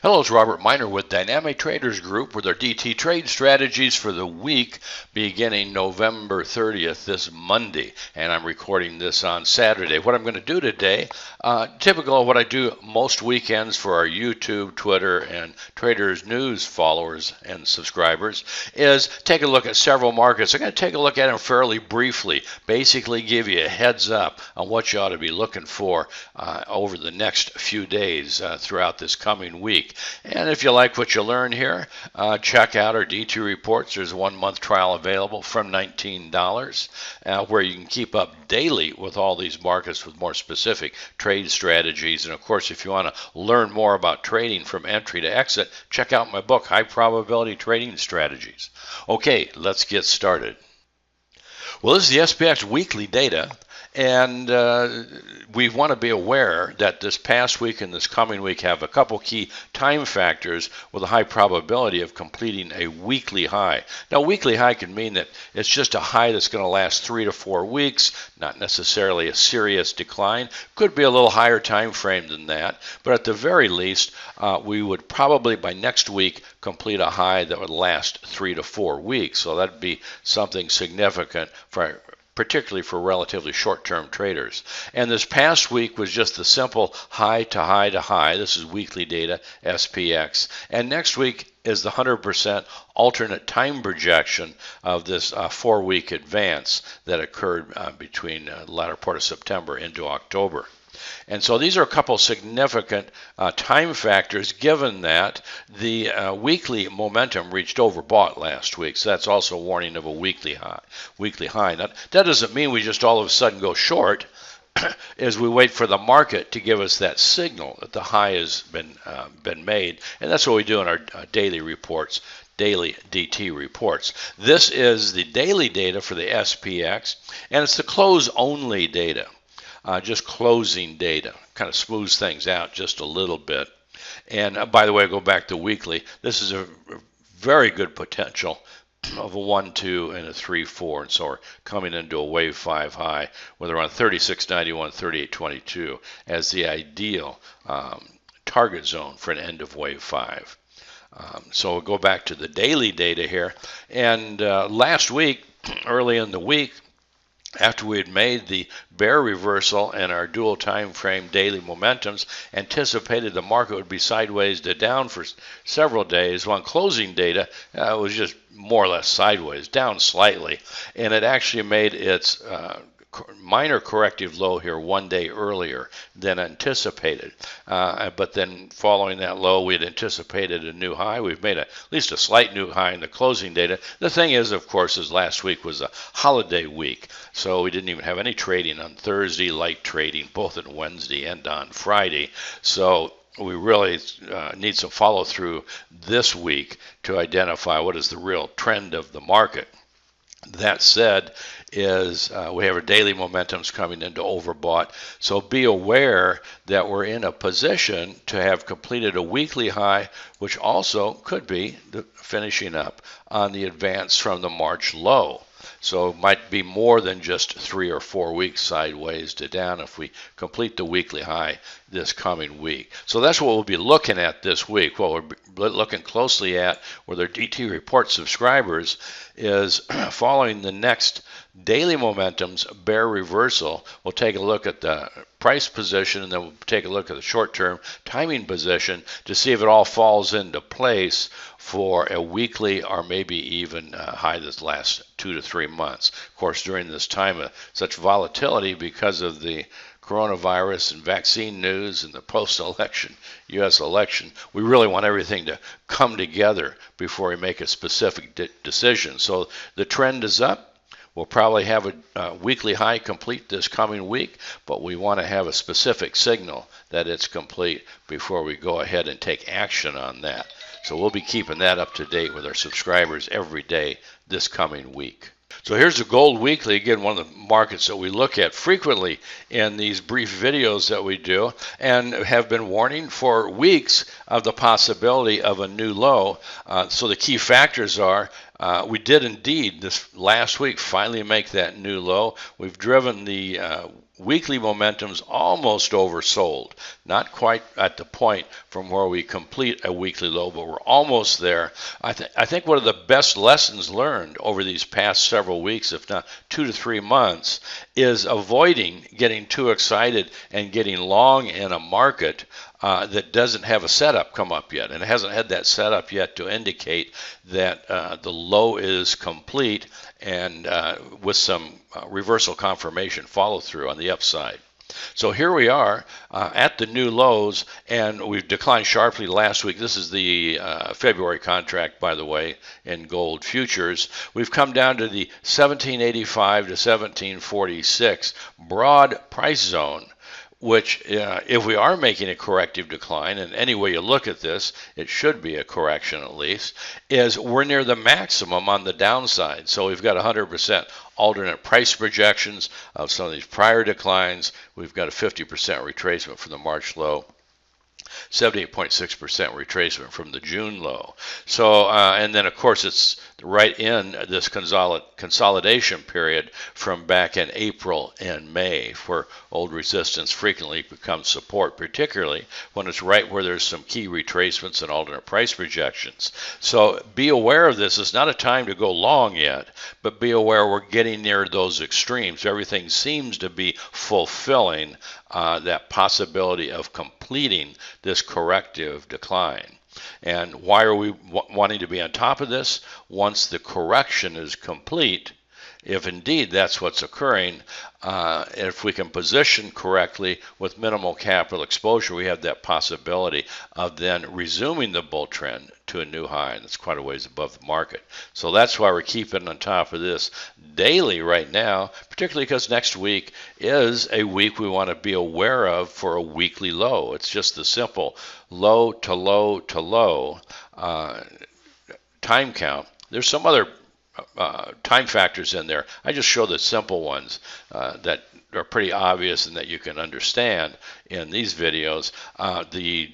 Hello, it's Robert Miner with Dynamic Traders Group with our DT trade strategies for the week beginning November 30th, this Monday. And I'm recording this on Saturday. What I'm going to do today, typical of what I do most weekends for our YouTube, Twitter, and Traders News followers and subscribers, is take a look at several markets. I'm going to take a look at them fairly briefly, basically give you a heads up on what you ought to be looking for over the next few days throughout this coming week. And if you like what you learn here, check out our D2 reports. There's a 1-month trial available from $19 where you can keep up daily with all these markets with more specific trade strategies. And of course, if you want to learn more about trading from entry to exit, check out my book, High Probability Trading Strategies. Okay, let's get started. Well, this is the SPX weekly data. And we want to be aware that this past week and this coming week have a couple key time factors with a high probability of completing a weekly high. Now, weekly high can mean that it's just a high that's going to last 3 to 4 weeks, not necessarily a serious decline. Could be a little higher time frame than that, but at the very least, we would probably by next week complete a high that would last 3 to 4 weeks. So that'd be something significant particularly for relatively short-term traders. And this past week was just the simple high to high to high. This is weekly data, SPX. And next week is the 100% alternate time projection of this 4-week advance that occurred between the latter part of September into October. And so these are a couple significant time factors given that the weekly momentum reached overbought last week. So that's also a warning of a weekly high. Now, that doesn't mean we just all of a sudden go short as we wait for the market to give us that signal that the high has been made. And that's what we do in our daily reports. Daily DT reports. This is the daily data for the SPX, and it's the close-only data. Just closing data, kind of smooths things out just a little bit. And by the way, I go back to weekly. This is a very good potential of a 1, 2, and a 3, 4, and so we're coming into a wave 5 high with around 36.91, 38.22 as the ideal target zone for an end of wave 5. So we'll go back to the daily data here. And last week, early in the week, after we had made the bear reversal and our dual time frame daily momentums, anticipated the market would be sideways to down for several days. Well, on closing data, it was just more or less sideways, down slightly, and it actually made its minor corrective low here 1 day earlier than anticipated. But then following that low, we had anticipated a new high. We've made at least a slight new high in the closing data. The thing is, of course, is last week was a holiday week, so we didn't even have any trading on Thursday, light trading both on Wednesday and on Friday. So we really need some follow through this week to identify what is the real trend of the market. That said, is we have our daily momentums coming into overbought. So be aware that we're in a position to have completed a weekly high, which also could be finishing up on the advance from the March low. So it might be more than just 3 or 4 weeks sideways to down if we complete the weekly high this coming week. So that's what we'll be looking at this week. What we're looking closely at with our DT report subscribers is following the next daily momentums bear reversal. We'll take a look at the price position, and then we'll take a look at the short-term timing position to see if it all falls into place for a weekly or maybe even high that lasts 2 to 3 months. Of course, during this time of such volatility because of the coronavirus and vaccine news and the post-election U.S. election, we really want everything to come together before we make a specific decision. So the trend is up. We'll probably have a weekly high complete this coming week, but we want to have a specific signal that it's complete before we go ahead and take action on that. So we'll be keeping that up to date with our subscribers every day this coming week. So here's the gold weekly, again, one of the markets that we look at frequently in these brief videos that we do, and have been warning for weeks of the possibility of a new low. So the key factors are we did indeed this last week finally make that new low. We've driven the weekly momentum's almost oversold. Not quite at the point from where we complete a weekly low, but we're almost there. I think one of the best lessons learned over these past several weeks, if not 2 to 3 months, is avoiding getting too excited and getting long in a market that doesn't have a setup come up yet, and it hasn't had that setup yet to indicate that the low is complete, and with some reversal confirmation follow through on the upside. So here we are at the new lows, and we've declined sharply last week. This is the February contract, by the way, in gold futures. We've come down to the 1785 to 1746 broad price zone, which if we are making a corrective decline, and any way you look at this, it should be a correction at least, is we're near the maximum on the downside. So we've got 100% alternate price projections of some of these prior declines. We've got a 50% retracement from the March low. 78.6% retracement from the June low. So, and then of course it's right in this consolidation period from back in April and May, where old resistance frequently becomes support, particularly when it's right where there's some key retracements and alternate price projections. So be aware of this. It's not a time to go long yet, but be aware we're getting near those extremes. Everything seems to be fulfilling that possibility of completing this corrective decline. And why are we wanting to be on top of this? Once the correction is complete, if indeed that's what's occurring, if we can position correctly with minimal capital exposure, we have that possibility of then resuming the bull trend to a new high, and it's quite a ways above the market. So that's why we're keeping on top of this daily right now, particularly because next week is a week we want to be aware of for a weekly low. It's just the simple low to low to low time count. There's some other time factors in there. I just show the simple ones that are pretty obvious and that you can understand in these videos. The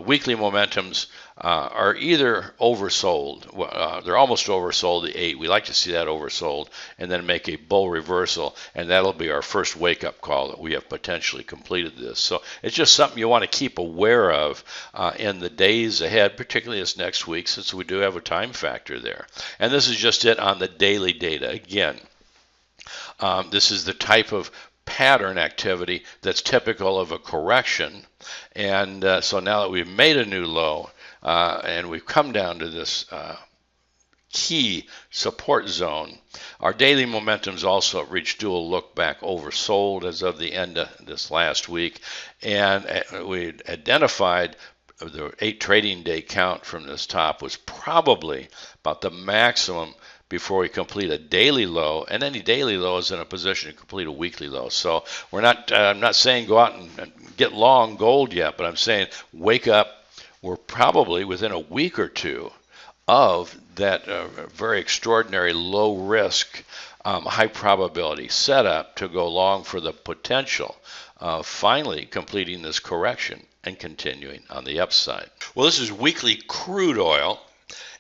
weekly momentums are either oversold. They're almost oversold, the 8. We like to see that oversold and then make a bull reversal, and that'll be our first wake-up call that we have potentially completed this. So it's just something you want to keep aware of in the days ahead, particularly this next week, since we do have a time factor there. And this is just it on the daily data. Again, this is the type of pattern activity that's typical of a correction. And so now that we've made a new low and we've come down to this key support zone, our daily momentum's also reached dual look back oversold as of the end of this last week. And we identified the 8 trading day count from this top was probably about the maximum before we complete a daily low, and any daily low is in a position to complete a weekly low. So we're not, I'm not saying go out and get long gold yet, but I'm saying wake up. We're probably within a week or two of that very extraordinary low risk, high probability setup to go long for the potential of finally completing this correction and continuing on the upside. Well, this is weekly crude oil.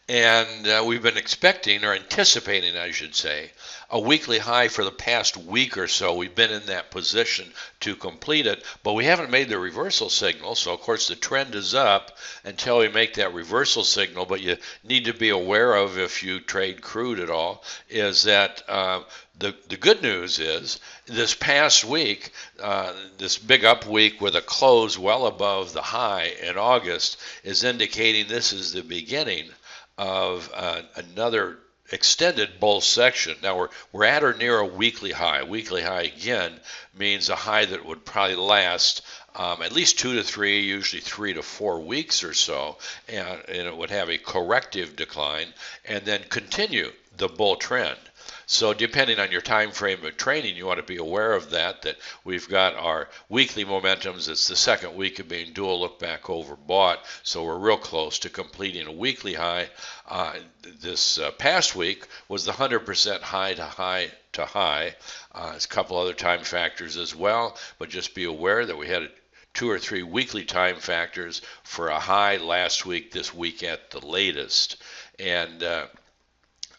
And we've been expecting, or anticipating, I should say, a weekly high for the past week or so. We've been in that position to complete it, but we haven't made the reversal signal. So, of course, the trend is up until we make that reversal signal. But you need to be aware of, if you trade crude at all, is that the good news is this past week, this big up week with a close well above the high in August is indicating this is the beginning of another extended bull section. Now we're at or near a weekly high. Weekly high again means a high that would probably last at least 2 to 3, usually 3 to 4 weeks or so, and it would have a corrective decline and then continue the bull trend. So depending on your time frame of trading, you want to be aware of that we've got our weekly momentums. It's the second week of being dual look back overbought, so we're real close to completing a weekly high. This past week was the 100% high to high to high. There's a couple other time factors as well, but just be aware that we had 2 or 3 weekly time factors for a high last week, this week at the latest. And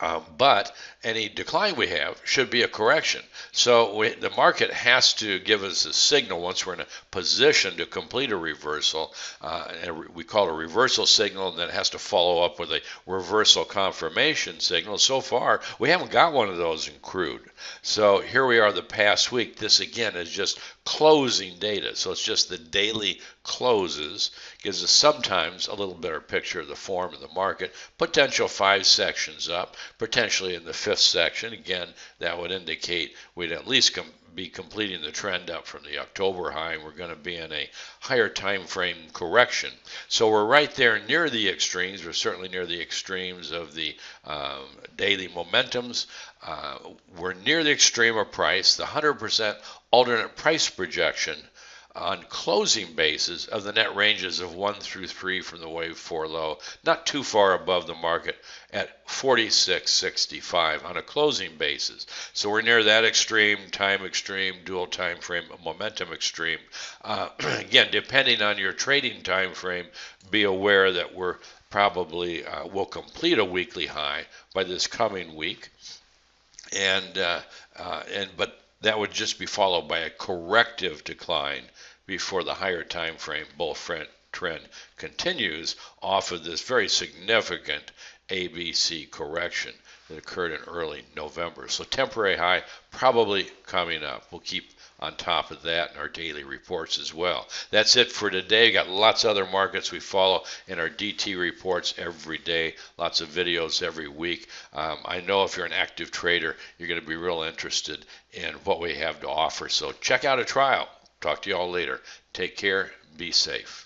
But any decline we have should be a correction. So the market has to give us a signal once we're in a position to complete a reversal. And we call it a reversal signal, and then it has to follow up with a reversal confirmation signal. So far, we haven't got one of those in crude. So here we are the past week. This again is just closing data. So it's just the daily closes. Gives us sometimes a little better picture of the form of the market. Potential 5 sections up, potentially in the 5th section. Again, that would indicate we'd at least be completing the trend up from the October high, and we're going to be in a higher time frame correction. So we're right there near the extremes. We're certainly near the extremes of the daily momentums. We're near the extreme of price. The 100% alternate price projection on closing basis of the net ranges of 1 through 3 from the wave 4 low, not too far above the market at 46.65 on a closing basis. So we're near that extreme, dual time frame, momentum extreme. Again, depending on your trading time frame, be aware that we're probably will complete a weekly high by this coming week, but that would just be followed by a corrective decline before the higher time frame bull trend continues off of this very significant ABC correction that occurred in early November. So temporary high probably coming up. We'll keep on top of that in our daily reports as well. That's it for today. Got lots of other markets we follow in our DT reports every day. Lots of videos every week. I know if you're an active trader, you're going to be real interested in what we have to offer. So check out a trial. Talk to you all later. Take care. Be safe.